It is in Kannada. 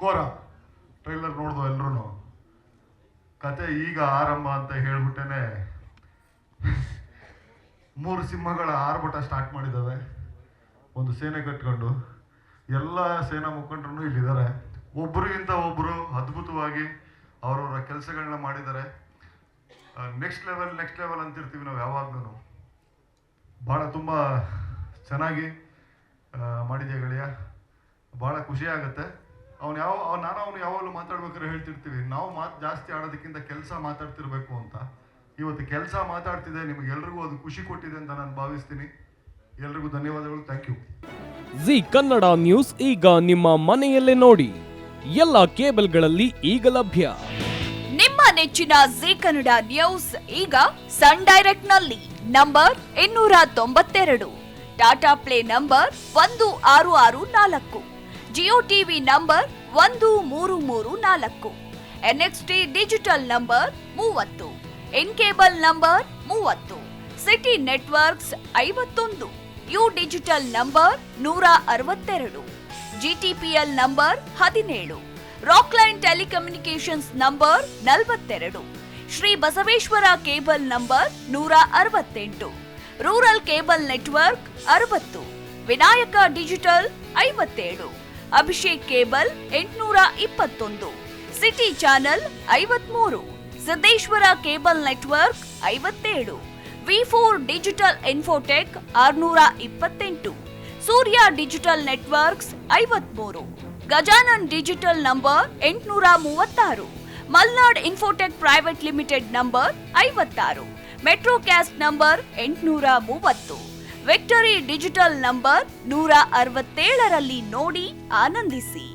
ಕೋರ ಟ್ರೈಲರ್ ನೋಡ್ದು ಎಲ್ರು. ಕತೆ ಈಗ ಆರಂಭ ಅಂತ ಹೇಳ್ಬಿಟ್ಟೇನೆ 3 ಸಿಂಹಗಳ ಆರ್ಭಟ ಸ್ಟಾರ್ಟ್ ಮಾಡಿದ್ದಾವೆ. ಒಂದು ಸೇನೆ ಕಟ್ಕೊಂಡು ಎಲ್ಲ ಸೇನಾ ಮುಖಂಡರು ಇಲ್ಲಿದ್ದಾರೆ. ಒಬ್ಬರಿಗಿಂತ ಒಬ್ಬರು ಅದ್ಭುತವಾಗಿ ಅವರವರ ಕೆಲಸಗಳನ್ನ ಮಾಡಿದ್ದಾರೆ. ನೆಕ್ಸ್ಟ್ ಲೆವೆಲ್ ಅಂತಿರ್ತೀವಿ ನಾವು ಯಾವಾಗ್ಲೂ. ಭಾಳ ತುಂಬ ಚೆನ್ನಾಗಿ ಮಾಡಿದ್ಯಾ ಗೆಳೆಯ, ಭಾಳ ಖುಷಿ ಆಗುತ್ತೆ. ಅವನು ಯಾವಾಗಲೂ ಮಾತಾಡ್ಬೇಕಾದ್ರೆ ಹೇಳ್ತಿರ್ತೀವಿ, ನಾವು ಮಾತು ಜಾಸ್ತಿ ಆಡೋದಕ್ಕಿಂತ ಕೆಲಸ ಮಾತಾಡ್ತಿರ್ಬೇಕು ಅಂತ. ಇವತ್ತು ಕೆಲಸ ಮಾತಾಡ್ತಿದೆ, ನಿಮಗೆಲ್ರಿಗೂ ಅದು ಖುಷಿ ಕೊಟ್ಟಿದೆ ಅಂತ ನಾನು ಭಾವಿಸ್ತೀನಿ. ಎಲ್ರಿಗೂ ಧನ್ಯವಾದಗಳು. Thank you. Zee Kannada news ಈಗ ನಿಮ್ಮ ಮನೆಯಲ್ಲೇ ನೋಡಿ. ಎಲ್ಲ ಕೇಬಲ್ಗಳಲ್ಲಿ ಈಗ ಲಭ್ಯ. ನಿಮ್ಮ ನೆಚ್ಚಿನ ಜಿ ಕನ್ನಡ ನ್ಯೂಸ್ ಈಗ ಸನ್ ಡೈರೆಕ್ಟ್ ನಲ್ಲಿ number 292, Tata play number 1664, Jio TV number 1334, NXT digital number 30, in cable number 30, city networks 51, U digital number 162, GTPL number 17, Rockline telecommunications number 42, Shri Basaveshwara cable number 168, rural cable network 60, Vinayaka digital 57, Abhishek cable 821, city channel 53, Siddeshwara cable network 57, V4 digital Infotech 628, Surya digital networks 53, Gajanan digital number 836, Malnad Infotech Private Limited number 56, Metrocast number 830, Victory Digital number 167ರಲ್ಲಿ ನೋಡಿ ಆನಂದಿಸಿ.